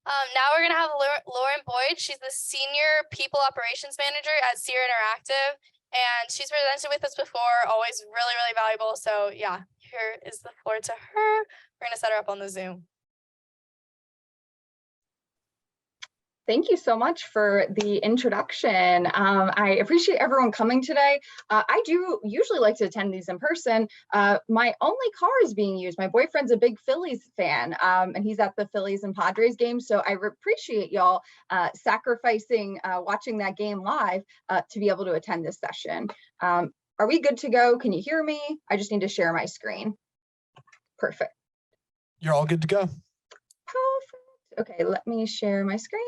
Now we're going to have Lauren Boyd. She's the Senior People Operations Manager at Seer Interactive, and she's presented with us before, always really, really valuable. So yeah, here is the floor to her. We're going to set her up on the Zoom. Thank you so much for the introduction. I appreciate everyone coming today. I do usually like to attend these in person. My only car is being used. My boyfriend's a big Phillies fan, and he's at the Phillies and Padres game. So I appreciate y'all sacrificing watching that game live to be able to attend this session. Are we good to go? Can you hear me? I just need to share my screen. Perfect. You're all good to go. Perfect. Okay, let me share my screen.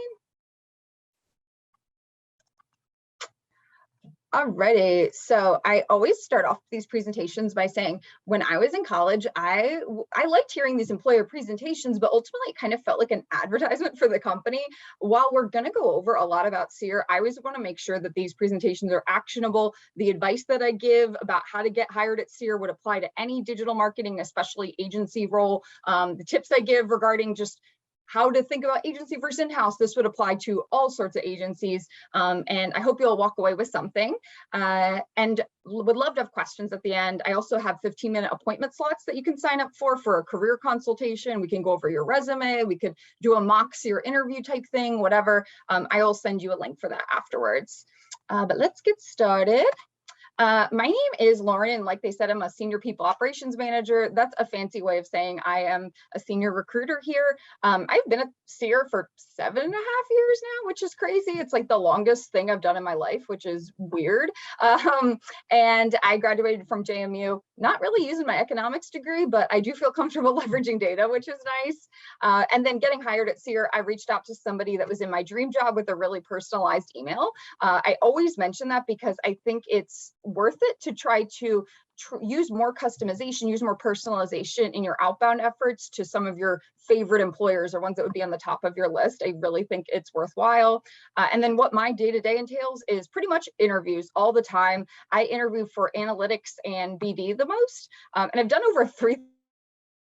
Alrighty, so I always start off these presentations by saying, when I was in college, I liked hearing these employer presentations, but ultimately it kind of felt like an advertisement for the company. While we're gonna go over a lot about Seer, I always wanna make sure that these presentations are actionable. The advice that I give about how to get hired at Seer would apply to any digital marketing, especially agency role. The tips I give regarding just how to think about agency versus in-house, this would apply to all sorts of agencies. And I hope you'll walk away with something. And would love to have questions at the end. I also have 15-minute appointment slots that you can sign up for a career consultation. We can go over your resume. We could do a mock Seer interview type thing, whatever. I will send you a link for that afterwards. But let's get started. My name is Lauren, and like they said, I'm a Senior People Operations Manager. That's a fancy way of saying I am a senior recruiter here. I've been at Seer for 7.5 years now, which is crazy. It's like the longest thing I've done in my life, which is weird. And I graduated from JMU, not really using my economics degree, but I do feel comfortable leveraging data, which is nice. And then getting hired at Seer, I reached out to somebody that was in my dream job with a really personalized email. I always mention that because I think it's worth it to try to use more customization, use more personalization in your outbound efforts to some of your favorite employers or ones that would be on the top of your list. I really think it's worthwhile. And then what my day-to-day entails is pretty much interviews all the time. I interview for analytics and BD the most, and I've done over 3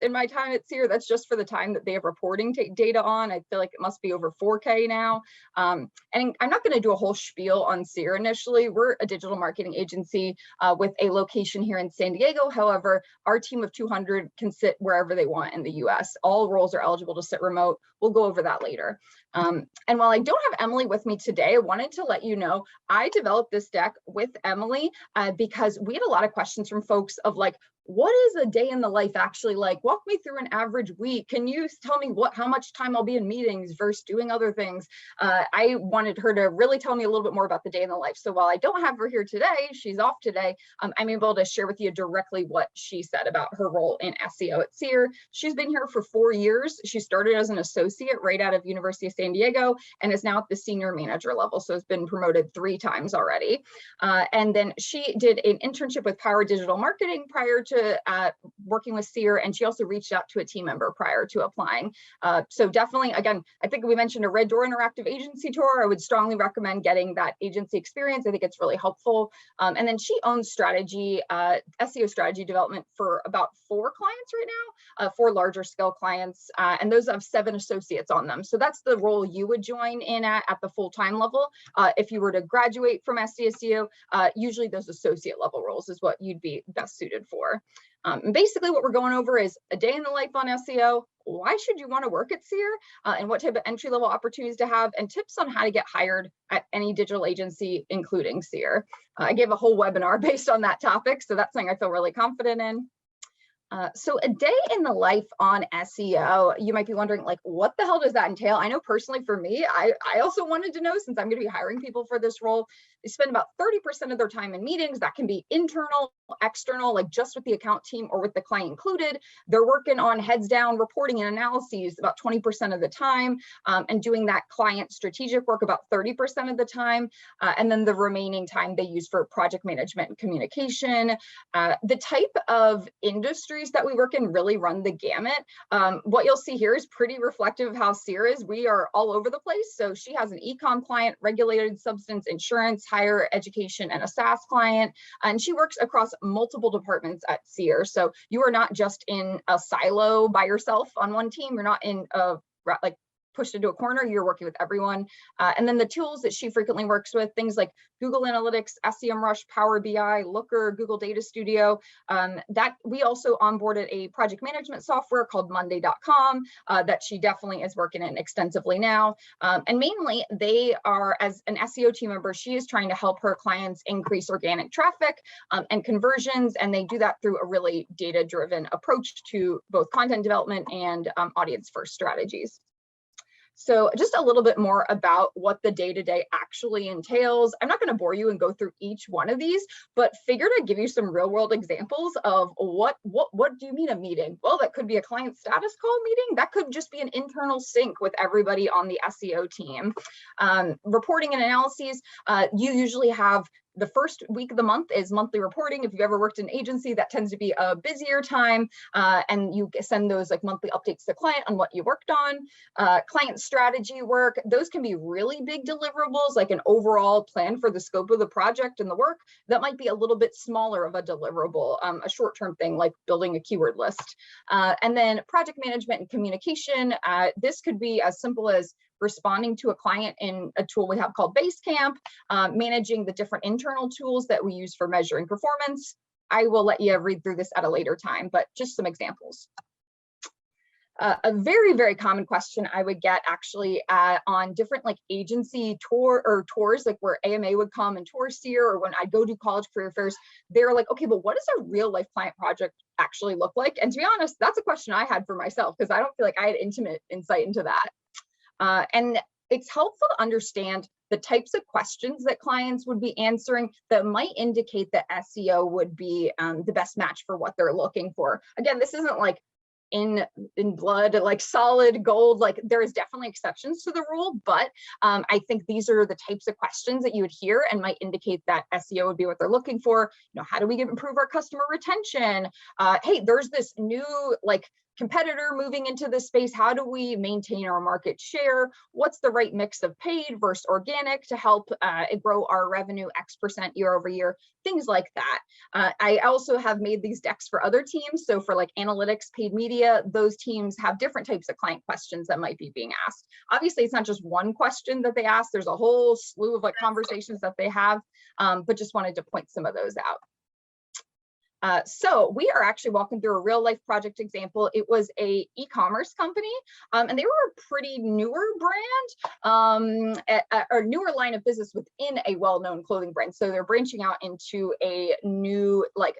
in my time at Seer. That's just for the time that they have reporting data on. I feel like it must be over 4K now. And I'm not going to do a whole spiel on Seer initially. We're a digital marketing agency with a location here in San Diego. However, our team of 200 can sit wherever they want in the US. All roles are eligible to sit remote. We'll go over that later. And while I don't have Emily with me today, I wanted to let you know I developed this deck with Emily because we had a lot of questions from folks of like, what is a day in the life actually like? Walk me through an average week. Can you tell me how much time I'll be in meetings versus doing other things? I wanted her to really tell me a little bit more about the day in the life. So while I don't have her here today, she's off today, I'm able to share with you directly what she said about her role in SEO at Seer. She's been here for 4 years. She started as an associate right out of University of San Diego and is now at the senior manager level. So has been promoted 3 times already. And then she did an internship with Power Digital Marketing prior to working with Seer, and she also reached out to a team member prior to applying. So definitely, again, I think we mentioned a Red Door Interactive agency tour. I would strongly recommend getting that agency experience. I think it's really helpful. And then she owns strategy, SEO strategy development for about 4 clients right now, 4 larger scale clients, and those have 7 associates on them. So that's the role you would join in at the full-time level. If you were to graduate from SDSU, usually those associate level roles is what you'd be best suited for. Basically what we're going over is a day in the life on SEO, why should you want to work at Seer, and what type of entry-level opportunities to have, and tips on how to get hired at any digital agency, including Seer. I gave a whole webinar based on that topic, so that's something I feel really confident in. So a day in the life on SEO, you might be wondering, like, what the hell does that entail? I know personally for me, I also wanted to know, since I'm going to be hiring people for this role, they spend about 30% of their time in meetings. That can be internal, external, like just with the account team or with the client included. They're working on heads down reporting and analyses about 20% of the time, and doing that client strategic work about 30% of the time. And then the remaining time they use for project management and communication. The type of industries that we work in really run the gamut. What you'll see here is pretty reflective of how Seer is. We are all over the place. So she has an e-com client, regulated substance, insurance, higher education, and a SaaS client. And she works across multiple departments at Seer. So you are not just in a silo by yourself on one team. You're not in a like pushed into a corner, you're working with everyone. And then the tools that she frequently works with, things like Google Analytics, SEMrush, Power BI, Looker, Google Data Studio. That we also onboarded a project management software called Monday.com that she definitely is working in extensively now. And mainly they are, as an SEO team member, she is trying to help her clients increase organic traffic and conversions. And they do that through a really data-driven approach to both content development and audience first strategies. So just a little bit more about what the day-to-day actually entails. I'm not going to bore you and go through each one of these, but figured I'd give you some real-world examples of what do you mean a meeting? Well, that could be a client status call meeting. That could just be an internal sync with everybody on the SEO team. Reporting and analyses, you usually have the first week of the month is monthly reporting. If you've ever worked in an agency, that tends to be a busier time, and you send those like monthly updates to the client on what you worked on. Client strategy work, those can be really big deliverables, like an overall plan for the scope of the project and the work. That might be a little bit smaller of a deliverable, a short-term thing like building a keyword list. And then project management and communication, this could be as simple as responding to a client in a tool we have called Basecamp, managing the different internal tools that we use for measuring performance. I will let you read through this at a later time, but just some examples. A very common question I would get actually on different like agency tours, like where AMA would come and tour Seer, or when I go to college career fairs, they're like, okay, but what does a real life client project actually look like? And to be honest, that's a question I had for myself because I don't feel like I had intimate insight into that. And it's helpful to understand the types of questions that clients would be answering that might indicate that SEO would be the best match for what they're looking for. Again, this isn't like in blood, like solid gold, like there is definitely exceptions to the rule, but I think these are the types of questions that you would hear and might indicate that SEO would be what they're looking for. You know, how do we improve our customer retention? Hey, there's this new like competitor moving into this space. How do we maintain our market share? What's the right mix of paid versus organic to help grow our revenue X% year over year? Things like that. I also have made these decks for other teams. So for like analytics, paid media, those teams have different types of client questions that might be being asked. Obviously, it's not just one question that they ask. There's a whole slew of like conversations that they have, but just wanted to point some of those out. So we are actually walking through a real life project example. It was a e-commerce company, and they were a pretty newer brand, or newer line of business within a well-known clothing brand. So they're branching out into a new like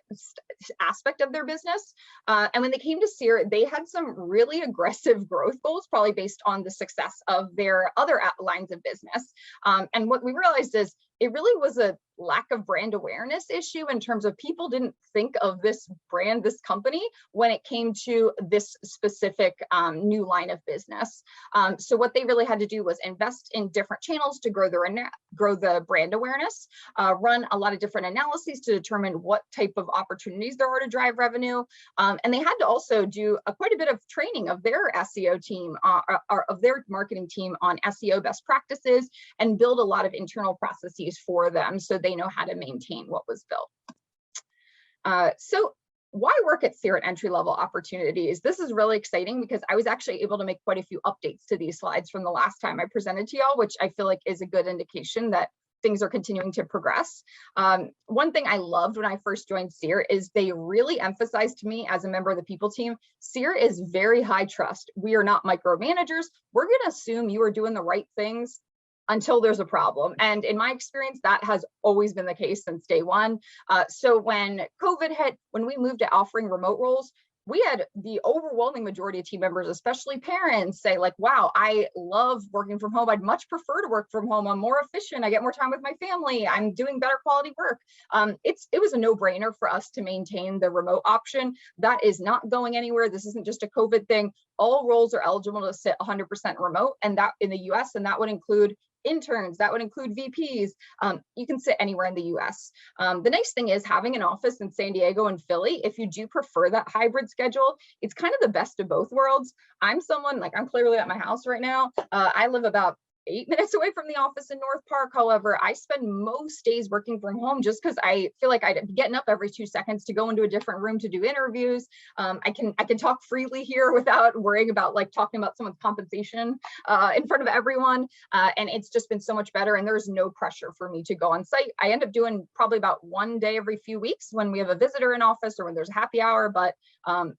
aspect of their business. And when they came to Seer, they had some really aggressive growth goals, probably based on the success of their other lines of business. And what we realized is it really was a lack of brand awareness issue in terms of people didn't think of this brand, this company, when it came to this specific new line of business. So what they really had to do was invest in different channels to grow the brand awareness, run a lot of different analyses to determine what type of opportunities there are to drive revenue. And they had to also do quite a bit of training of their SEO team, or of their marketing team on SEO best practices, and build a lot of internal processes for them so they know how to maintain what was built. So why work at Seer at entry-level opportunities? This is really exciting because I was actually able to make quite a few updates to these slides from the last time I presented to y'all, which I feel like is a good indication that things are continuing to progress. One thing I loved when I first joined Seer is they really emphasized to me as a member of the people team, Seer is very high trust. We are not micromanagers. We're going to assume you are doing the right things until there's a problem. And in my experience, that has always been the case since day one. So when COVID hit, when we moved to offering remote roles, we had the overwhelming majority of team members, especially parents, say like, wow, I love working from home. I'd much prefer to work from home. I'm more efficient. I get more time with my family. I'm doing better quality work. It was a no-brainer for us to maintain the remote option. That is not going anywhere. This isn't just a COVID thing. All roles are eligible to sit 100% remote, and that in the US, and that would include interns, that would include VPs. You can sit anywhere in the US. The nice thing is having an office in San Diego and Philly, if you do prefer that hybrid schedule, it's kind of the best of both worlds. I'm someone, like I'm clearly at my house right now. I live about 8 minutes away from the office in North Park. However, I spend most days working from home just because I feel like I'd be getting up every 2 seconds to go into a different room to do interviews. I can talk freely here without worrying about like talking about someone's compensation in front of everyone. And it's just been so much better. And there's no pressure for me to go on site. I end up doing probably about one day every few weeks when we have a visitor in office or when there's a happy hour. But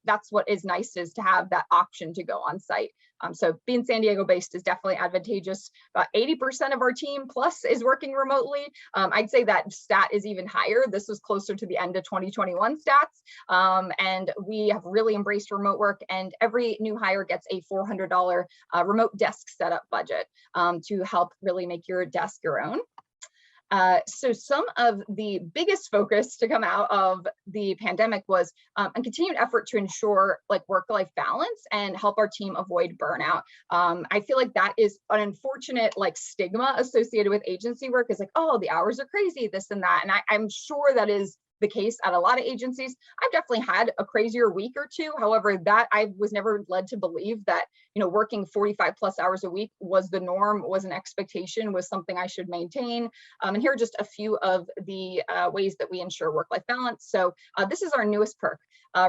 that's what is nice, is to have that option to go on site. So being San Diego based is definitely advantageous. About 80% of our team plus is working remotely. I'd say that stat is even higher. This was closer to the end of 2021 stats. And we have really embraced remote work, and every new hire gets a $400 remote desk setup budget to help really make your desk your own. So some of the biggest focus to come out of the pandemic was a continued effort to ensure like work-life balance and help our team avoid burnout. I feel like that is an unfortunate like stigma associated with agency work, is like, oh, the hours are crazy, this and that. And I'm sure that is the case at a lot of agencies. I've definitely had a crazier week or two. However, that I was never led to believe that, you know, working 45 plus hours a week was the norm, was an expectation, was something I should maintain. And here are just a few of the ways that we ensure work-life balance. So this is our newest perk,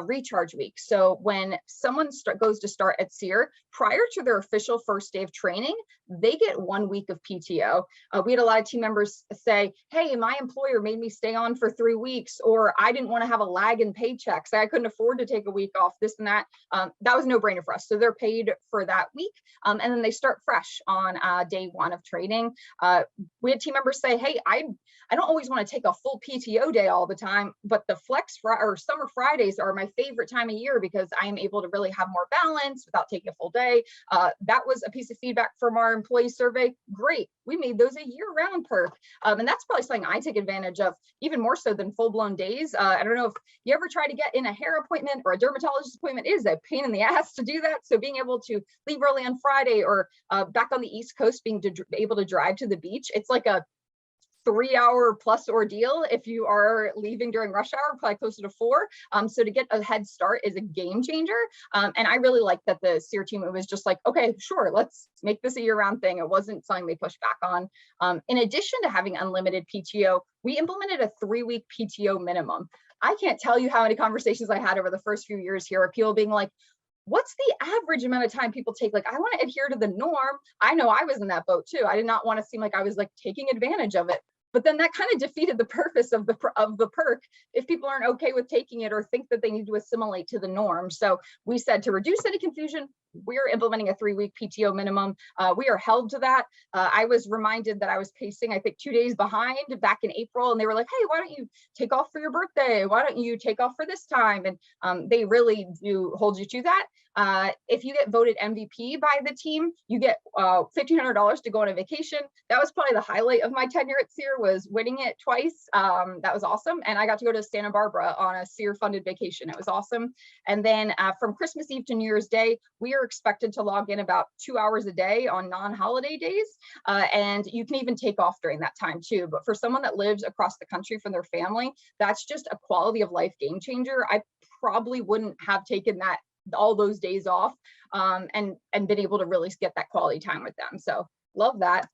recharge week. So when someone goes to start at Seer, prior to their official first day of training, they get 1 week of PTO. We had a lot of team members say, hey, my employer made me stay on for 3 weeks, or I didn't want to have a lag in paychecks. I couldn't afford to take a week off, this and that. That was no brainer for us. So they're paid for that week. And then they start fresh on day 1 of training. We had team members say, hey, I don't always want to take a full PTO day all the time, but the or summer Fridays are my favorite time of year because I'm able to really have more balance without taking a full day. That was a piece of feedback from our employee survey. Great. We made those a year-round perk. And that's probably something I take advantage of even more so than full-blown days. I don't know if you ever try to get in a hair appointment or a dermatologist appointment. It is a pain in the ass to do that. So being able to leave early on Friday, or back on the East Coast, being able to drive to the beach, it's like a 3-hour plus ordeal if you are leaving during rush hour, probably closer to 4. So to get a head start is a game changer. And I really like that the Seer team, it was just like, okay, sure, let's make this a year-round thing. It wasn't something they pushed back on. In addition to having unlimited PTO, we implemented a 3-week PTO minimum. I can't tell you how many conversations I had over the first few years here of people being like, what's the average amount of time people take? Like, I want to adhere to the norm. I know I was in that boat too. I did not want to seem like I was like taking advantage of it. But then that kind of defeated the purpose of the perk if people aren't okay with taking it or think that they need to assimilate to the norm. So we said, to reduce any confusion, we're implementing a 3-week PTO minimum. We are held to that. I was reminded that I was pacing, I think, 2 days behind back in April, and they were like, hey, why don't you take off for your birthday? Why don't you take off for this time? And they really do hold you to that. If you get voted MVP by the team, you get $1,500 to go on a vacation. That was probably the highlight of my tenure at Seer, was winning it twice. That was awesome. And I got to go to Santa Barbara on a Seer funded vacation. It was awesome. And then from Christmas Eve to New Year's Day, we are expected to log in about 2 hours a day on non-holiday days. And you can even take off during that time too. But for someone that lives across the country from their family, that's just a quality of life game changer. I probably wouldn't have taken all those days off and been able to really get that quality time with them. So love that.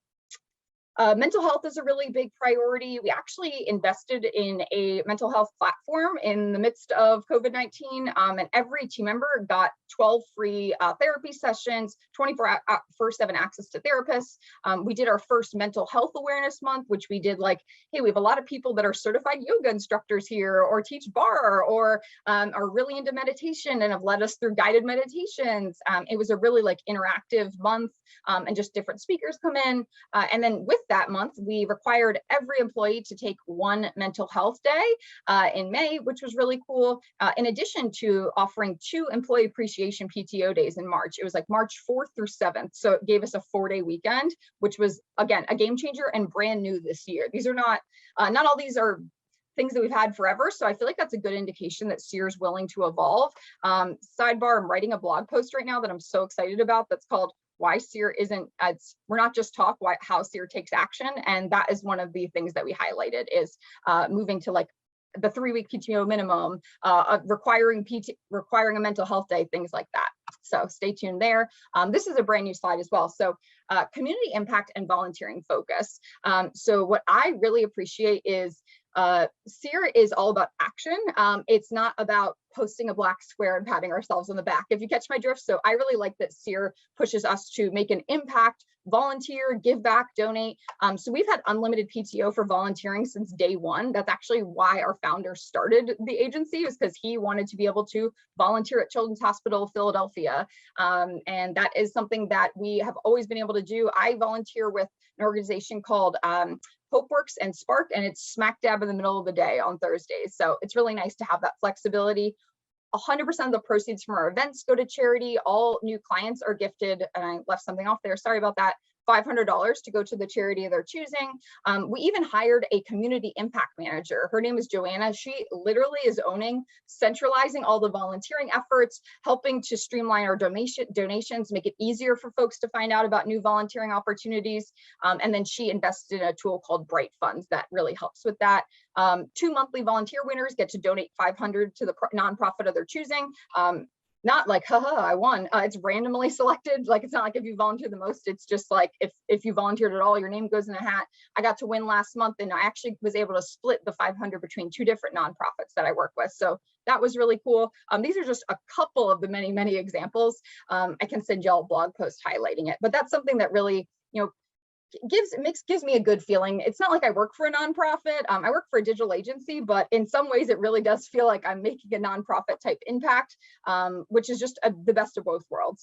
Mental health is a really big priority. We actually invested in a mental health platform in the midst of COVID-19, and every team member got 12 free therapy sessions, 24/7 access to therapists. We did our first mental health awareness month, which we did like, hey, we have a lot of people that are certified yoga instructors here, or teach bar, or are really into meditation and have led us through guided meditations. It was a really like interactive month, and just different speakers come in. And then with that month, we required every employee to take 1 mental health day in May, which was really cool. In addition to offering 2 employee appreciation PTO days in March. It was like March 4th through 7th. So it gave us a 4-day weekend, which was, again, a game changer and brand new this year. These are not all these are things that we've had forever. So I feel like that's a good indication that Seer is willing to evolve. Sidebar, I'm writing a blog post right now that I'm so excited about, that's called Why Seer Isn't, we're not just talk, how Seer takes action. And that is one of the things that we highlighted, is moving to like the 3-week PTO minimum, requiring a mental health day, things like that. So stay tuned there. This is a brand new slide as well. So community impact and volunteering focus. So what I really appreciate is Seer is all about action. It's not about posting a black square and patting ourselves on the back, if you catch my drift. So I really like that Seer pushes us to make an impact, volunteer, give back, donate. So we've had unlimited PTO for volunteering since day one. That's actually why our founder started the agency, was because he wanted to be able to volunteer at Children's Hospital Philadelphia. And that is something that we have always been able to do. I volunteer with an organization called HopeWorks and Spark, and it's smack dab in the middle of the day on Thursdays. So it's really nice to have that flexibility. 100% of the proceeds from our events go to charity. All new clients are gifted, and I left something off there, sorry about that, $500 to go to the charity of their choosing. We even hired a community impact manager. Her name is Joanna. She literally is centralizing all the volunteering efforts, helping to streamline our donations, make it easier for folks to find out about new volunteering opportunities. And then she invested in a tool called Bright Funds that really helps with that. 2 monthly volunteer winners get to donate $500 to the nonprofit of their choosing. Not like, haha, I won. It's randomly selected. Like, it's not like if you volunteer the most, it's just like if you volunteered at all, your name goes in a hat. I got to win last month, and I actually was able to split the 500 between 2 different nonprofits that I work with. So that was really cool. These are just a couple of the many, many examples. I can send y'all a blog post highlighting it, but that's something that really, gives me a good feeling. It's not like I work for a nonprofit. I work for a digital agency, but in some ways it really does feel like I'm making a nonprofit type impact, which is just the best of both worlds.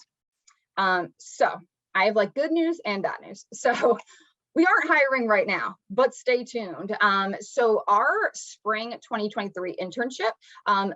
So I have like good news and bad news. So we aren't hiring right now, but stay tuned. So our spring 2023 internship,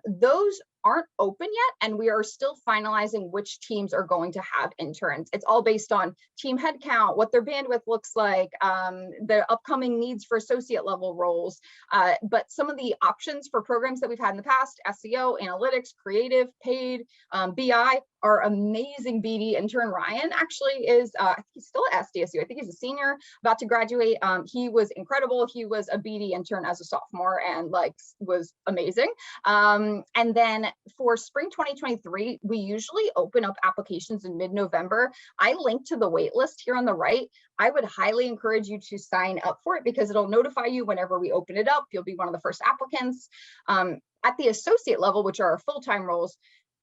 those aren't open yet, and we are still finalizing which teams are going to have interns. It's all based on team headcount, what their bandwidth looks like, the upcoming needs for associate level roles. But some of the options for programs that we've had in the past, SEO, analytics, creative, paid, BI, our amazing BD intern Ryan actually is, he's still at SDSU. I think he's a senior about to graduate. He was incredible. He was a BD intern as a sophomore and was amazing. And then for spring 2023, we usually open up applications in mid-November. I link to the wait list here on the right. I would highly encourage you to sign up for it because it'll notify you whenever we open it up. You'll be one of the first applicants. At the associate level, which are our full-time roles,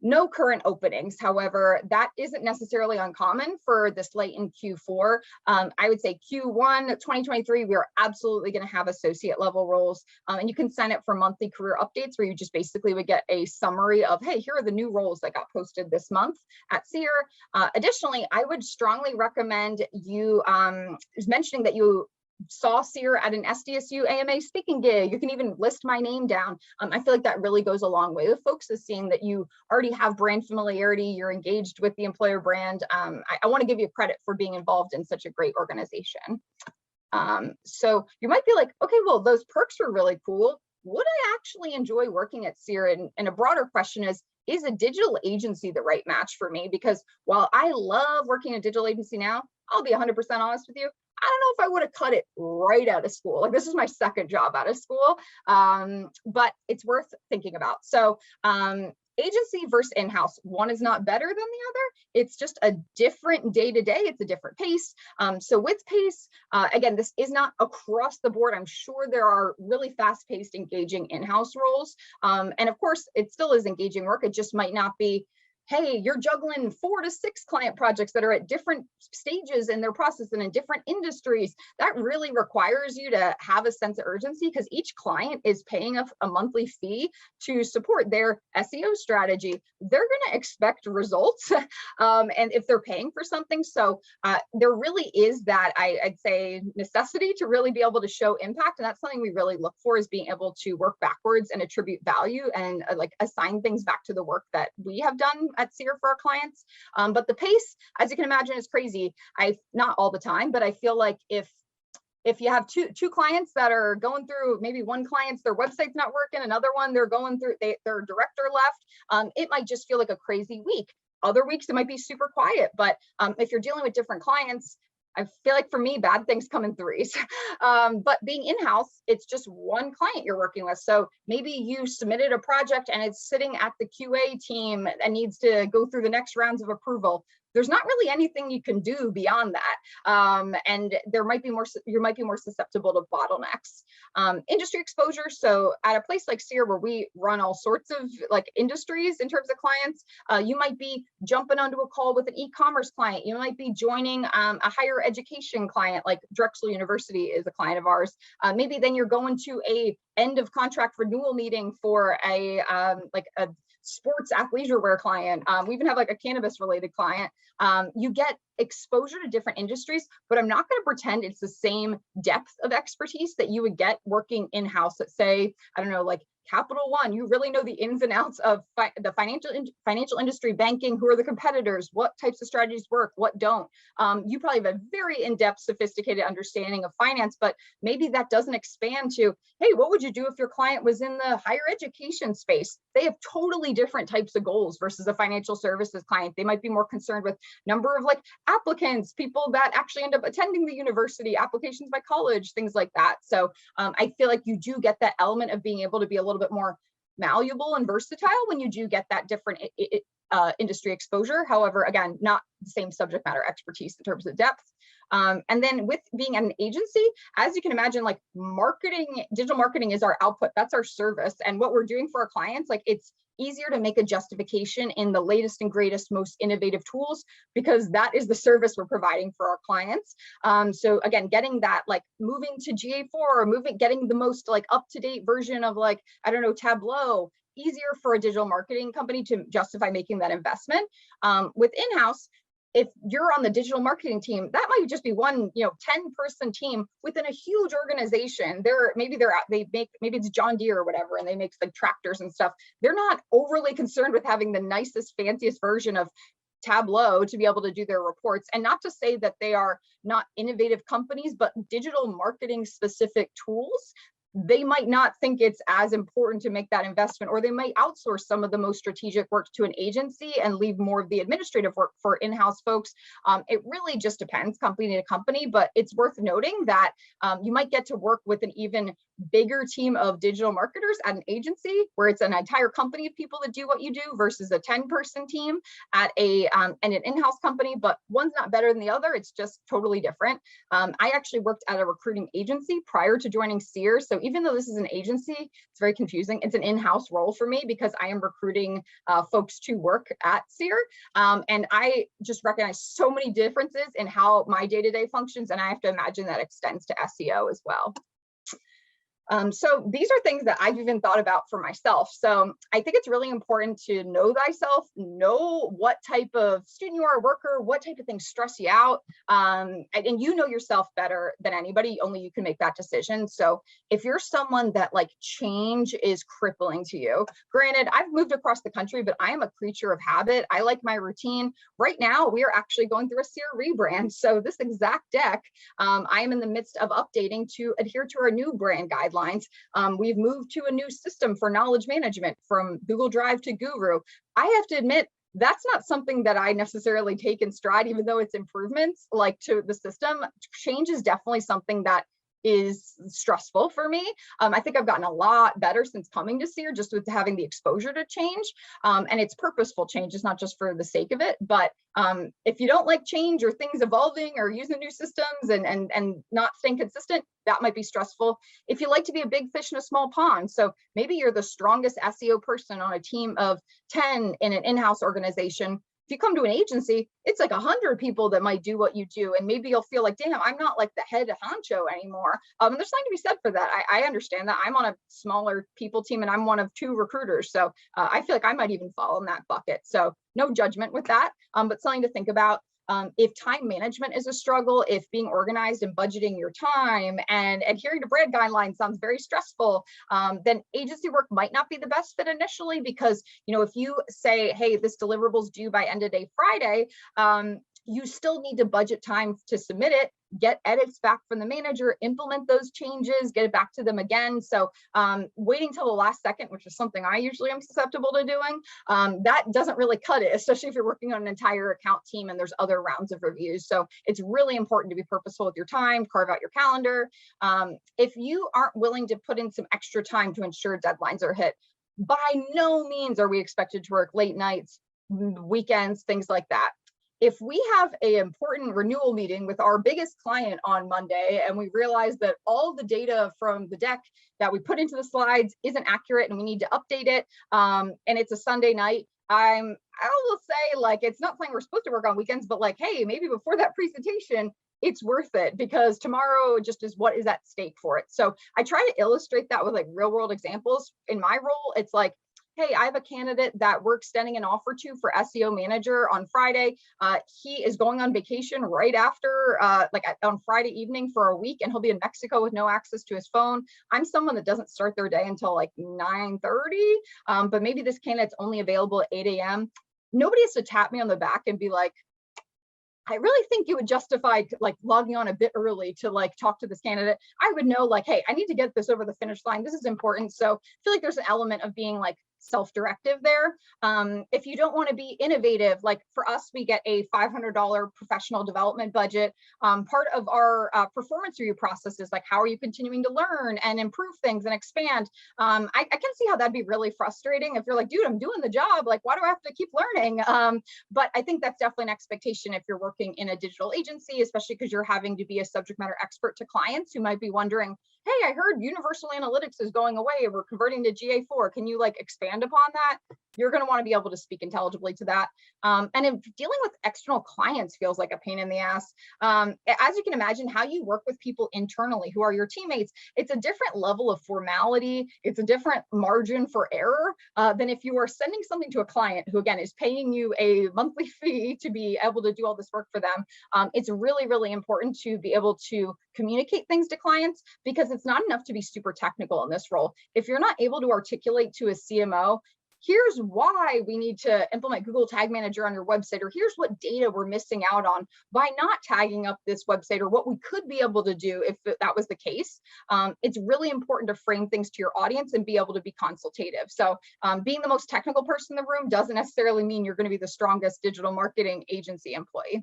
no current openings. However, that isn't necessarily uncommon for this late in Q4. I would say Q1 2023, we are absolutely going to have associate level roles. And you can sign up for monthly career updates where you just basically would get a summary of, hey, here are the new roles that got posted this month at Seer. Additionally, I would strongly recommend you mentioning that you saw Seer at an SDSU-AMA speaking gig. You can even list my name down. I feel like that really goes a long way with folks, is seeing that you already have brand familiarity, you're engaged with the employer brand. I want to give you credit for being involved in such a great organization. So you might be like, okay, well, those perks were really cool. Would I actually enjoy working at Seer? And a broader question is a digital agency the right match for me? Because while I love working in a digital agency now, I'll be 100% honest with you, I don't know if I would have cut it right out of school. Like, this is my second job out of school, but it's worth thinking about. So agency versus in-house, one is not better than the other. It's just a different day-to-day. It's a different pace. So with pace, again, this is not across the board. I'm sure there are really fast-paced, engaging in-house roles. And of course, it still is engaging work. It just might not be, hey, you're juggling 4 to 6 client projects that are at different stages in their process and in different industries. That really requires you to have a sense of urgency because each client is paying a monthly fee to support their SEO strategy. They're going to expect results and if they're paying for something. So there really is that, I'd say, necessity to really be able to show impact. And that's something we really look for, is being able to work backwards and attribute value and assign things back to the work that we have done at Seer for our clients. But the pace, as you can imagine, is crazy. Not all the time, but I feel like if you have two clients that are going through, maybe one client's, their website's not working, another one they're going through, their director left, it might just feel like a crazy week. Other weeks it might be super quiet, but if you're dealing with different clients, I feel like for me, bad things come in threes. But being in-house, it's just one client you're working with. So maybe you submitted a project and it's sitting at the QA team and needs to go through the next rounds of approval. There's not really anything you can do beyond that. And there might be more, you might be more susceptible to bottlenecks. Industry exposure. So at a place like Seer, where we run all sorts of like industries in terms of clients, you might be jumping onto a call with an e-commerce client. You might be joining a higher education client, like Drexel University is a client of ours. Maybe then you're going to a end of contract renewal meeting for a like a sports athleisure wear client. We even have like a cannabis related client. You get exposure to different industries, but I'm not going to pretend it's the same depth of expertise that you would get working in-house at, say, I don't know, like Capital One. You really know the ins and outs of the financial industry, banking, who are the competitors, what types of strategies work, what don't. You probably have a very in-depth, sophisticated understanding of finance, but maybe that doesn't expand to, hey, what would you do if your client was in the higher education space? They have totally different types of goals versus a financial services client. They might be more concerned with number of like applicants, people that actually end up attending the university, applications by college, things like that. So I feel like you do get that element of being able to be a little bit more malleable and versatile when you do get that different industry exposure. However, again, not the same subject matter expertise in terms of depth. And then with being an agency, as you can imagine, like marketing, digital marketing is our output, that's our service. And what we're doing for our clients, like it's easier to make a justification in the latest and greatest, most innovative tools, because that is the service we're providing for our clients. So again, getting that, like moving to GA4 or getting the most like up-to-date version of like, I don't know, Tableau, easier for a digital marketing company to justify making that investment. With in-house, if you're on the digital marketing team, that might just be one, 10-person team within a huge organization. Maybe it's John Deere or whatever, and they make like tractors and stuff. They're not overly concerned with having the nicest, fanciest version of Tableau to be able to do their reports. And not to say that they are not innovative companies, but digital marketing specific tools, they might not think it's as important to make that investment, or they might outsource some of the most strategic work to an agency and leave more of the administrative work for in-house folks. It really just depends company to company, but it's worth noting that you might get to work with an even bigger team of digital marketers at an agency where it's an entire company of people that do what you do versus a 10-person team at an in-house company, but one's not better than the other. It's just totally different. I actually worked at a recruiting agency prior to joining Seer. So even though this is an agency, it's very confusing. It's an in-house role for me because I am recruiting folks to work at Seer. And I just recognize so many differences in how my day-to-day functions. And I have to imagine that extends to SEO as well. So these are things that I've even thought about for myself. So I think it's really important to know thyself, know what type of student you are, worker, what type of things stress you out. And you know yourself better than anybody, only you can make that decision. So if you're someone that like change is crippling to you, granted, I've moved across the country, but I am a creature of habit. I like my routine. Right now, we are actually going through a Seer rebrand. So this exact deck, I am in the midst of updating to adhere to our new brand guidelines. We've moved to a new system for knowledge management from Google Drive to Guru. I have to admit, that's not something that I necessarily take in stride, even though it's improvements like to the system. Change is definitely something that is stressful for me. I think I've gotten a lot better since coming to Seer, just with having the exposure to change. And it's purposeful change, it's not just for the sake of it. But if you don't like change or things evolving or using new systems and not staying consistent, that might be stressful. If you like to be a big fish in a small pond, so maybe you're the strongest SEO person on a team of 10 in an in-house organization. If you come to an agency, it's like 100 people that might do what you do. And maybe you'll feel like, damn, I'm not like the head honcho anymore. There's something to be said for that. I understand that. I'm on a smaller people team and I'm one of 2 recruiters. So I feel like I might even fall in that bucket. So no judgment with that, but something to think about. If time management is a struggle, if being organized and budgeting your time and adhering to brand guidelines sounds very stressful, then agency work might not be the best fit initially, because if you say, hey, this deliverable's due by end of day Friday, you still need to budget time to submit it, get edits back from the manager, implement those changes, get it back to them again. So waiting till the last second, which is something I usually am susceptible to doing, that doesn't really cut it, especially if you're working on an entire account team and there's other rounds of reviews. So it's really important to be purposeful with your time, carve out your calendar. If you aren't willing to put in some extra time to ensure deadlines are hit, by no means are we expected to work late nights, weekends, things like that. If we have an important renewal meeting with our biggest client on Monday and we realize that all the data from the deck that we put into the slides isn't accurate and we need to update it, and it's a Sunday night, I will say, like, it's not something we're supposed to work on weekends, but like, hey, maybe before that presentation, it's worth it because tomorrow just is what is at stake for it. So I try to illustrate that with like real world examples. In my role, it's like, hey, I have a candidate that we're extending an offer to for SEO manager on Friday. He is going on vacation right after, like on Friday evening for a week, and he'll be in Mexico with no access to his phone. I'm someone that doesn't start their day until like 9:30, but maybe this candidate's only available at 8 a.m. Nobody has to tap me on the back and be like, I really think you would justify like logging on a bit early to like talk to this candidate. I would know like, hey, I need to get this over the finish line. This is important. So I feel like there's an element of being like self-directive there. If you don't want to be innovative, like for us, we get a $500 professional development budget. Part of our performance review process is like, how are you continuing to learn and improve things and expand? I can see how that'd be really frustrating if you're like, dude, I'm doing the job. Like, why do I have to keep learning? But I think that's definitely an expectation if you're working in a digital agency, especially because you're having to be a subject matter expert to clients who might be wondering, hey, I heard universal analytics is going away. We're converting to GA4. Can you like expand upon that? You're going to want to be able to speak intelligibly to that. And if dealing with external clients feels like a pain in the ass, as you can imagine, how you work with people internally who are your teammates, it's a different level of formality. It's a different margin for error than if you are sending something to a client who, again, is paying you a monthly fee to be able to do all this work for them. It's really, really important to be able to communicate things to clients, because it's not enough to be super technical in this role. If you're not able to articulate to a CMO, here's why we need to implement Google Tag Manager on your website, or here's what data we're missing out on by not tagging up this website, or what we could be able to do if that was the case. It's really important to frame things to your audience and be able to be consultative. So being the most technical person in the room doesn't necessarily mean you're going to be the strongest digital marketing agency employee.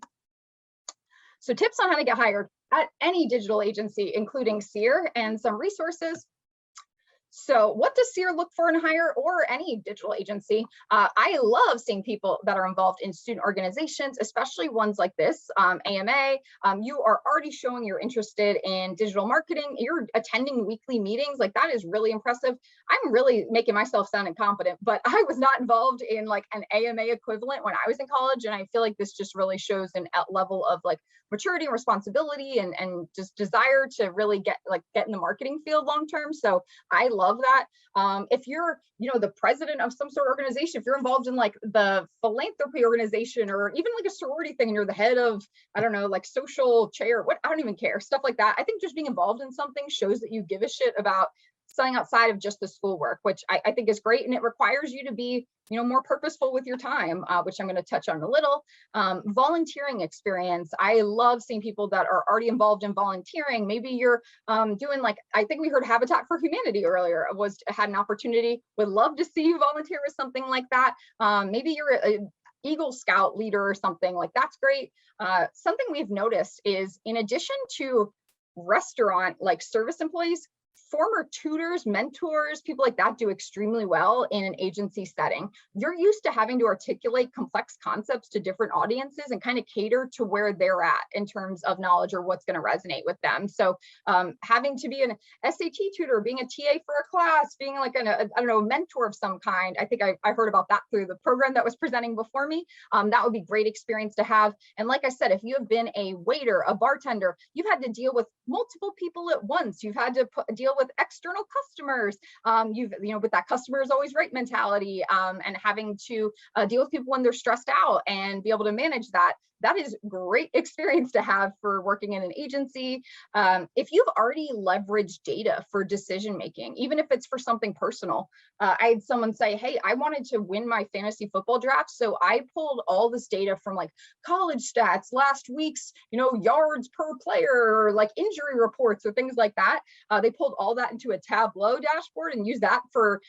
So tips on how to get hired at any digital agency, including Seer, and some resources. So what does Seer look for in hire, or any digital agency? I love seeing people that are involved in student organizations, especially ones like this, AMA. You are already showing you're interested in digital marketing. You're attending weekly meetings. Like, that is really impressive. I'm really making myself sound incompetent, but I was not involved in like an AMA equivalent when I was in college. And I feel like this just really shows an level of like maturity and responsibility and just desire to really get in the marketing field long term. So I love that. If you're, the president of some sort of organization, if you're involved in like the philanthropy organization, or even like a sorority thing, and you're the head of, I don't know, like social chair, I don't even care, stuff like that. I think just being involved in something shows that you give a shit about something outside of just the schoolwork, which I think is great. And it requires you to be, more purposeful with your time, which I'm going to touch on in a little. Volunteering experience. I love seeing people that are already involved in volunteering. Maybe you're doing like, I think we heard Habitat for Humanity earlier, had an opportunity. Would love to see you volunteer with something like that. Maybe you're a Eagle Scout leader or something, like that's great. Something we've noticed is, in addition to restaurant like service employees, former tutors, mentors, people like that do extremely well in an agency setting. You're used to having to articulate complex concepts to different audiences and kind of cater to where they're at in terms of knowledge or what's going to resonate with them. So having to be an SAT tutor, being a TA for a class, being like I don't know, a mentor of some kind. I think I heard about that through the program that was presenting before me. That would be great experience to have. And like I said, if you have been a waiter, a bartender, you've had to deal with multiple people at once. You've had to deal with external customers. With that customer is always right mentality, and having to deal with people when they're stressed out and be able to manage that. that is great experience to have for working in an agency. If you've already leveraged data for decision making, even if it's for something personal, I had someone say, hey, I wanted to win my fantasy football draft, so I pulled all this data from like college stats, last week's, yards per player, or like injury reports or things like that. They pulled all that into a Tableau dashboard and used that for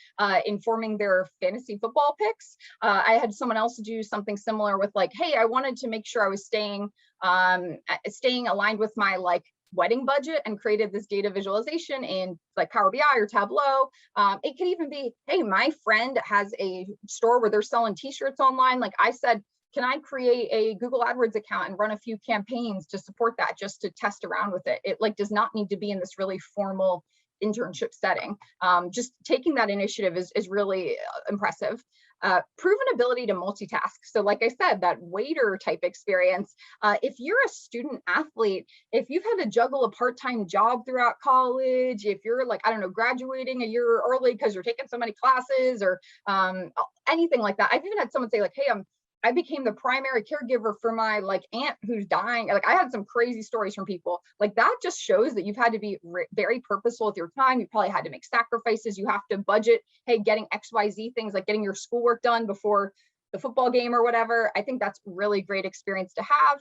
informing their fantasy football picks. I had someone else do something similar with like, hey, I wanted to make sure I was staying aligned with my like wedding budget, and created this data visualization in like Power BI or Tableau. It could even be, hey, my friend has a store where they're selling t-shirts online. Like I said, can I create a Google AdWords account and run a few campaigns to support that, just to test around with it? It like does not need to be in this really formal internship setting. Just taking that initiative is really impressive. Proven ability to multitask. So like I said, that waiter type experience, if you're a student athlete, if you've had to juggle a part-time job throughout college, if you're like, I don't know, graduating a year early because you're taking so many classes, or anything like that. I've even had someone say like, hey, I became the primary caregiver for my like aunt who's dying. Like I had some crazy stories from people. Like that just shows that you've had to be very purposeful with your time. You probably had to make sacrifices. You have to budget, hey, getting XYZ things, like getting your schoolwork done before the football game or whatever. I think that's really great experience to have.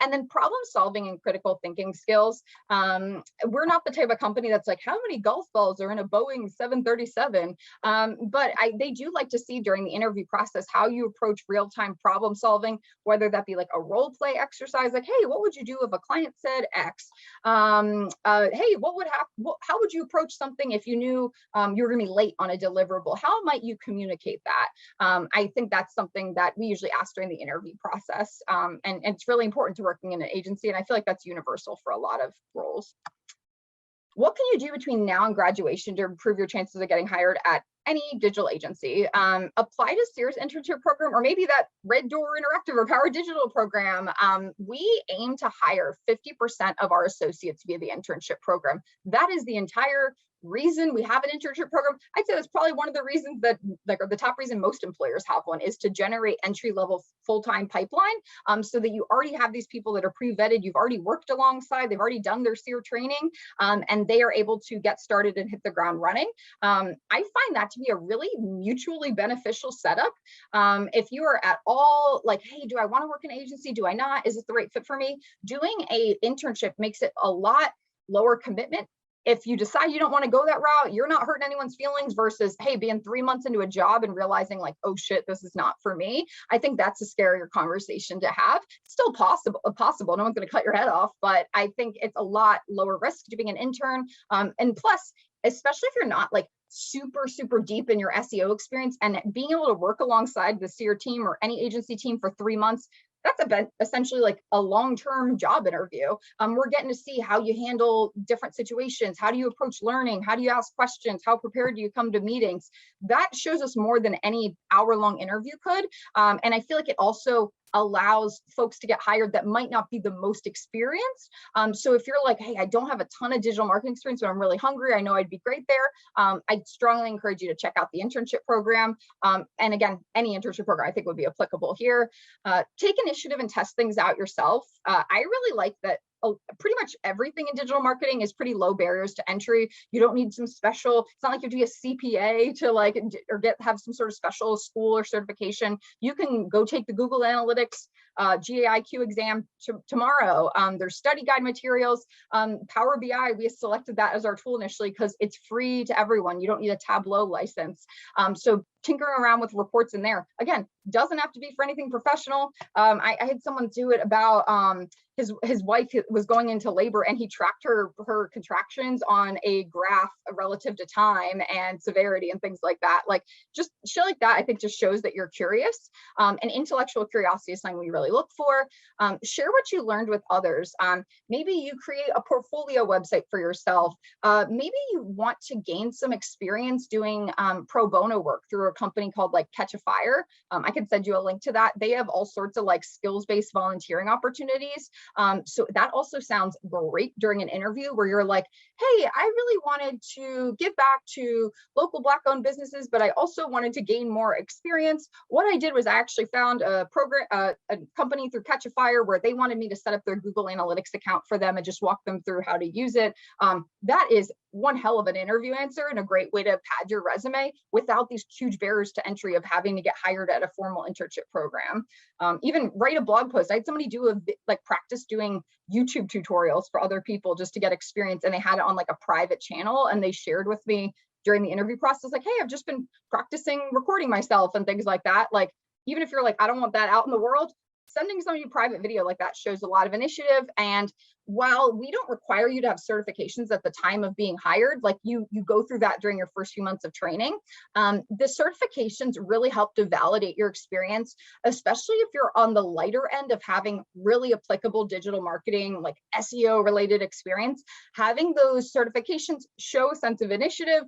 And then problem solving and critical thinking skills. We're not the type of company that's like, how many golf balls are in a Boeing 737? But they do like to see during the interview process how you approach real-time problem solving, whether that be like a role play exercise, like, hey, what would you do if a client said X? Hey, what would happen? How would you approach something if you knew you were gonna be late on a deliverable? How might you communicate that? I think that's something that we usually ask during the interview process. And it's really important to working in an agency. And I feel like that's universal for a lot of roles. What can you do between now and graduation to improve your chances of getting hired at any digital agency? Apply to Seer's internship program, or maybe that Red Door Interactive or Power Digital program. We aim to hire 50% of our associates via the internship program. That is the entire reason we have an internship program. I'd say that's probably one of the reasons that, like, or the top reason most employers have one, is to generate entry-level full-time pipeline, so that you already have these people that are pre-vetted, you've already worked alongside, they've already done their Seer training, and they are able to get started and hit the ground running. I find that to be a really mutually beneficial setup. If you are at all like, hey, do I want to work in an agency? Do I not? Is it the right fit for me? Doing a internship makes it a lot lower commitment. If you decide you don't want to go that route, you're not hurting anyone's feelings, versus, hey, being 3 months into a job and realizing like, oh shit, this is not for me. I think that's a scarier conversation to have. It's still possible. No one's going to cut your head off, but I think it's a lot lower risk to being an intern. And plus, especially if you're not like super deep in your SEO experience, and being able to work alongside the Seer team or any agency team for 3 months, that's essentially like a long-term job interview. We're getting to see how you handle different situations. How do you approach learning? How do you ask questions? How prepared do you come to meetings? That shows us more than any hour-long interview could. And I feel like it also allows folks to get hired that might not be the most experienced. So if you're like, hey, I don't have a ton of digital marketing experience, but I'm really hungry, I know I'd be great there, I'd strongly encourage you to check out the internship program. And again, any internship program I think would be applicable here. Take initiative and test things out yourself. I really like that pretty much everything in digital marketing is pretty low barriers to entry. You don't need some special, it's not like you have to be a CPA to like, or have some sort of special school or certification. You can go take the Google Analytics GAIQ exam tomorrow. There's study guide materials. Power BI, we selected that as our tool initially because it's free to everyone. You don't need a Tableau license. So tinkering around with reports in there, again, doesn't have to be for anything professional. I had someone do it about his wife was going into labor, and he tracked her contractions on a graph relative to time and severity and things like that. Like just shit like that, I think just shows that you're curious. And intellectual curiosity is something we really look for. Share what you learned with others. Maybe you create a portfolio website for yourself. Maybe you want to gain some experience doing pro bono work through a company called like Catch a Fire. I can send you a link to that. They have all sorts of like skills-based volunteering opportunities. So that also sounds great during an interview where you're like, hey, I really wanted to give back to local Black-owned businesses, but I also wanted to gain more experience. What I did was I actually found a program, a company through Catch a Fire where they wanted me to set up their Google Analytics account for them and just walk them through how to use it. That is one hell of an interview answer and a great way to pad your resume without these huge barriers to entry of having to get hired at a formal internship program. Even write a blog post. I had somebody do practice doing YouTube tutorials for other people just to get experience, and they had it on like a private channel, and they shared with me during the interview process, like, hey, I've just been practicing recording myself and things like that. Like, even if you're like, I don't want that out in the world, sending somebody a private video like that shows a lot of initiative. And while we don't require you to have certifications at the time of being hired, like you go through that during your first few months of training, the certifications really help to validate your experience, especially if you're on the lighter end of having really applicable digital marketing, like SEO related experience. Having those certifications show a sense of initiative.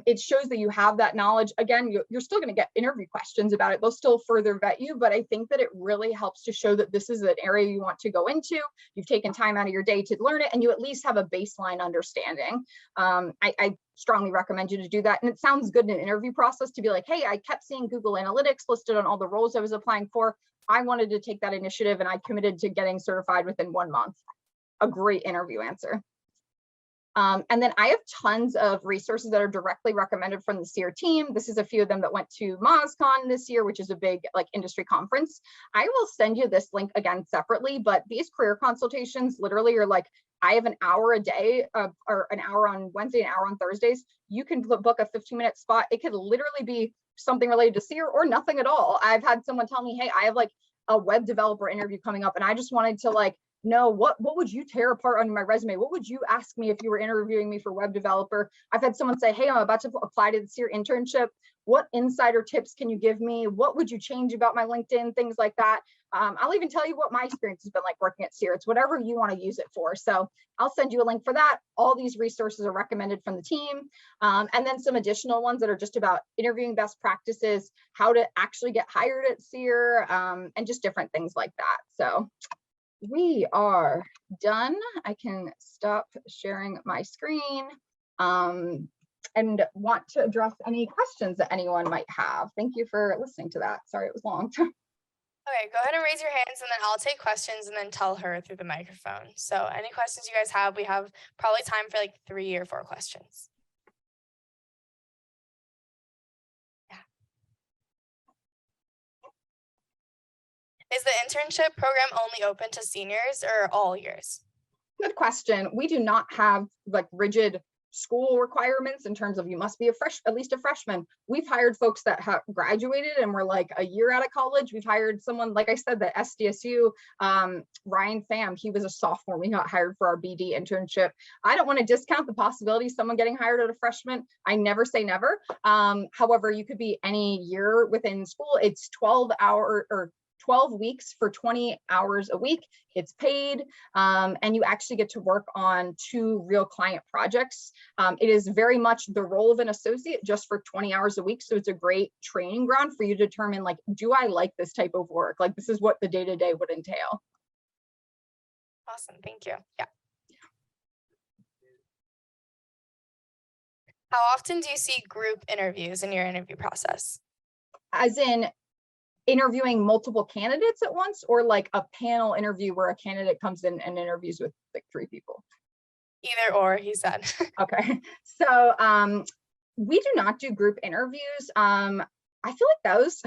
It shows that you have that knowledge. Again, you're still going to get interview questions about it. They'll still further vet you, but I think that it really helps to show that this is an area you want to go into. You've taken time out of your day to learn it, and you at least have a baseline understanding. I strongly recommend you to do that. And it sounds good in an interview process to be like, hey, I kept seeing Google Analytics listed on all the roles I was applying for. I wanted to take that initiative and I committed to getting certified within 1 month. A great interview answer. And then I have tons of resources that are directly recommended from the Seer team. This is a few of them that went to MozCon this year, which is a big like industry conference. I will send you this link again separately, but these career consultations literally are like, I have an hour a day or an hour on Wednesday, an hour on Thursdays. You can book a 15-minute spot. It could literally be something related to Seer or nothing at all. I've had someone tell me, hey, I have like a web developer interview coming up and I just wanted to like know what would you tear apart on my resume? What would you ask me if you were interviewing me for web developer? I've had someone say, hey, I'm about to apply to the Seer internship. What insider tips can you give me? What would you change about my LinkedIn? Things like that. I'll even tell you what my experience has been like working at Seer. It's whatever you want to use it for. So I'll send you a link for that. All these resources are recommended from the team. And then some additional ones that are just about interviewing best practices, how to actually get hired at Seer, and just different things like that. So we are done. I can stop sharing my screen and want to address any questions that anyone might have. Thank you for listening to that. Sorry, it was long. Okay, go ahead and raise your hands and then I'll take questions and then tell her through the microphone. So any questions you guys have, we have probably time for like 3 or 4 questions. Yeah. Is the internship program only open to seniors or all years? Good question. We do not have like rigid school requirements in terms of you must be at least a freshman. We've hired folks that have graduated and were like a year out of college. We've hired someone, like I said, the SDSU, Ryan Pham, he was a sophomore. We got hired for our BD internship. I don't want to discount the possibility of someone getting hired as a freshman. I never say never. However, you could be any year within school. It's 12 weeks for 20 hours a week. It's paid, and you actually get to work on 2 real client projects. It is very much the role of an associate just for 20 hours a week. So it's a great training ground for you to determine, like, do I like this type of work? Like, this is what the day-to-day would entail. Awesome, thank you. Yeah. How often do you see group interviews in your interview process? As in interviewing multiple candidates at once, or like a panel interview where a candidate comes in and interviews with like 3 people? Either or, he said. Okay, so we do not do group interviews. I feel like those,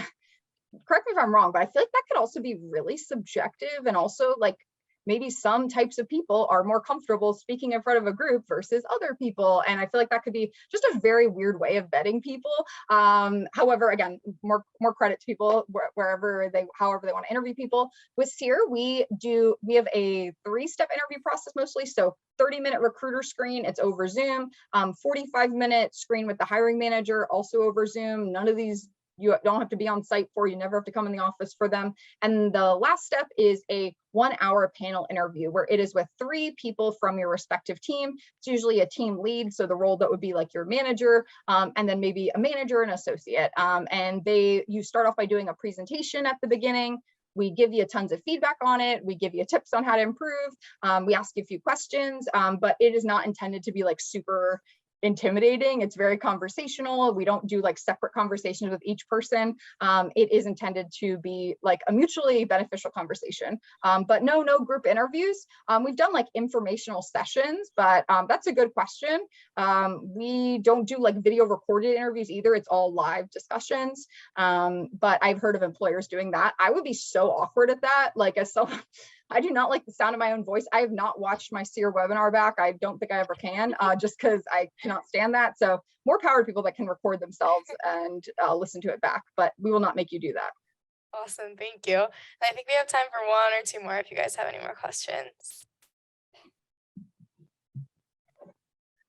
correct me if I'm wrong, but I feel like that could also be really subjective, and also like maybe some types of people are more comfortable speaking in front of a group versus other people. And I feel like that could be just a very weird way of vetting people. However, again, more credit to people however they want to interview people. With Seer, we have a 3-step interview process mostly. So 30-minute recruiter screen, it's over Zoom, 45-minute screen with the hiring manager, also over Zoom. None of these you don't have to be on site for, you never have to come in the office for them. And the last step is a 1-hour panel interview where it is with 3 people from your respective team. It's usually a team lead, so the role that would be like your manager, and then maybe a manager and associate. And you start off by doing a presentation at the beginning. We give you tons of feedback on it. We give you tips on how to improve. We ask you a few questions, but it is not intended to be like super intimidating. It's very conversational. We don't do like separate conversations with each person. It is intended to be like a mutually beneficial conversation. But no group interviews. We've done like informational sessions, but that's a good question. We don't do like video recorded interviews either. It's all live discussions. But I've heard of employers doing that. I would be so awkward at that. Like as someone, I do not like the sound of my own voice. I have not watched my Seer webinar back. I don't think I ever can, just because I cannot stand that. So more power to people that can record themselves and listen to it back, but we will not make you do that. Awesome, thank you. And I think we have time for one or two more if you guys have any more questions.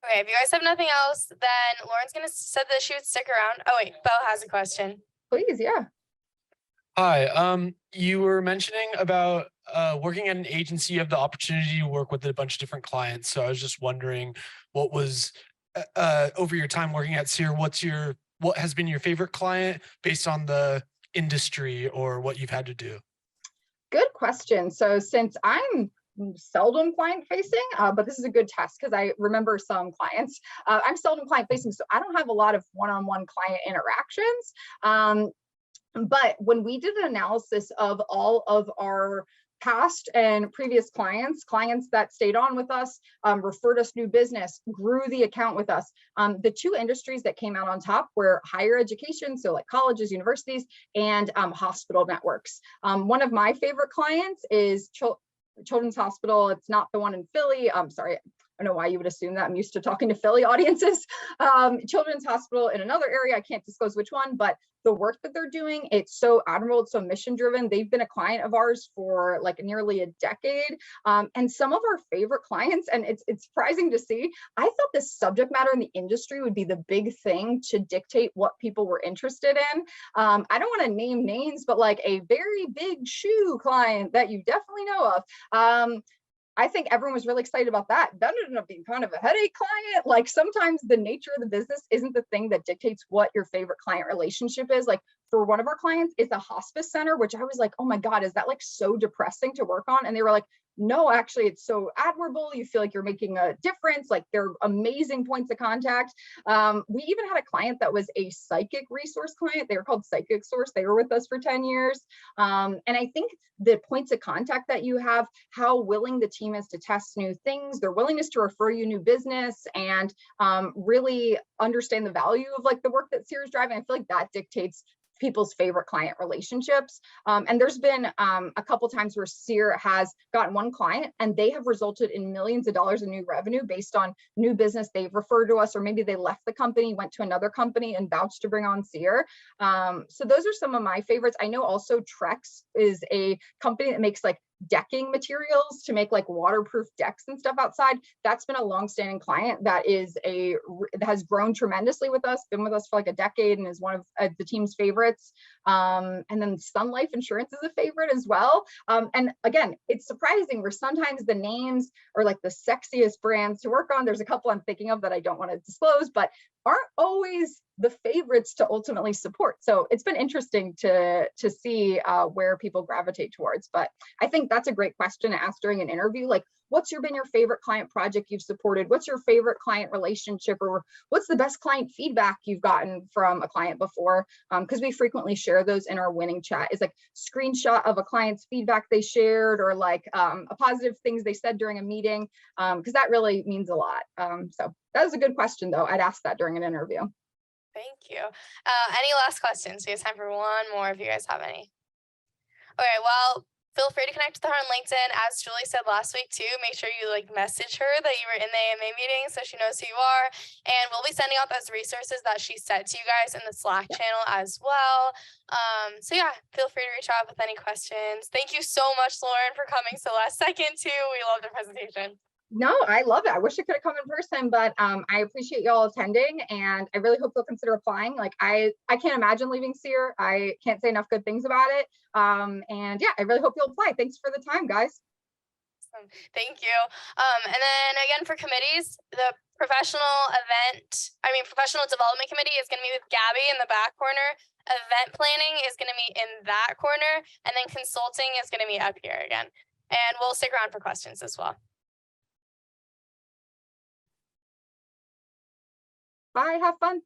Okay, if you guys have nothing else, then Lauren's gonna said that she would stick around. Oh wait, Bo has a question. Please, yeah. Hi, you were mentioning about working at an agency, you have the opportunity to work with a bunch of different clients. So I was just wondering what was over your time working at Seer, what has been your favorite client based on the industry or what you've had to do? Good question. So since I'm seldom client facing, but this is a good test because I remember some clients. I'm seldom client facing, so I don't have a lot of one-on-one client interactions. But when we did an analysis of all of our past and previous clients that stayed on with us, referred us new business, grew the account with us, the two industries that came out on top were higher education, so like colleges, universities, and hospital networks. One of my favorite clients is Children's Hospital. It's not the one in Philly. I'm sorry. I don't know why you would assume that. I'm used to talking to Philly audiences. Children's Hospital in another area, I can't disclose which one, but the work that they're doing, it's so admirable, it's so mission driven. They've been a client of ours for like nearly a decade. And some of our favorite clients, and it's surprising to see, I thought this subject matter in the industry would be the big thing to dictate what people were interested in. I don't want to name names, but like a very big shoe client that you definitely know of. I think everyone was really excited about that. That ended up being kind of a headache client. Like sometimes the nature of the business isn't the thing that dictates what your favorite client relationship is. Like for one of our clients, it's a hospice center, which I was like, oh my God, is that like so depressing to work on? And they were like, no, actually, it's so admirable. You feel like you're making a difference. Like they're amazing points of contact. We even had a client that was a psychic resource client. They were called Psychic Source. They were with us for 10 years. And I think the points of contact that you have, how willing the team is to test new things, their willingness to refer you new business, and really understand the value of like the work that Seer is driving. I feel like that dictates people's favorite client relationships. And there's been a couple times where Seer has gotten one client and they have resulted in millions of dollars in new revenue based on new business they've referred to us, or maybe they left the company, went to another company and vouched to bring on Seer. So those are some of my favorites. I know also Trex is a company that makes like decking materials to make like waterproof decks and stuff outside. That's been a long-standing client that has grown tremendously with us, been with us for like a decade, and is one of the team's favorites. And then Sun Life Insurance is a favorite as well. And again, it's surprising where sometimes the names are like the sexiest brands to work on. There's a couple I'm thinking of that I don't want to disclose, but aren't always the favorites to ultimately support. So it's been interesting to see where people gravitate towards. But I think that's a great question to ask during an interview. Like, what's been your favorite client project you've supported? What's your favorite client relationship? Or what's the best client feedback you've gotten from a client before? Because we frequently share those in our winning chat. Is like screenshot of a client's feedback they shared, or like a positive things they said during a meeting, because that really means a lot. So that was a good question, though. I'd ask that during an interview. Thank you. Any last questions? We have time for one more if you guys have any. Okay, well, feel free to connect with her on LinkedIn. As Julie said last week too, make sure you like message her that you were in the AMA meeting so she knows who you are. And we'll be sending out those resources that she sent to you guys in the Slack channel as well. So yeah, feel free to reach out with any questions. Thank you so much, Lauren, for coming so last second too. We loved the presentation. No, I love it. I wish I could have come in person, but I appreciate y'all attending, and I really hope you'll consider applying. Like I can't imagine leaving Seer. I can't say enough good things about it. And yeah, I really hope you'll apply. Thanks for the time, guys. Awesome. Thank you. And then again for committees, the professional development committee is going to be with Gabby in the back corner. Event planning is going to be in that corner, and then consulting is going to be up here again. And we'll stick around for questions as well. Bye, have fun.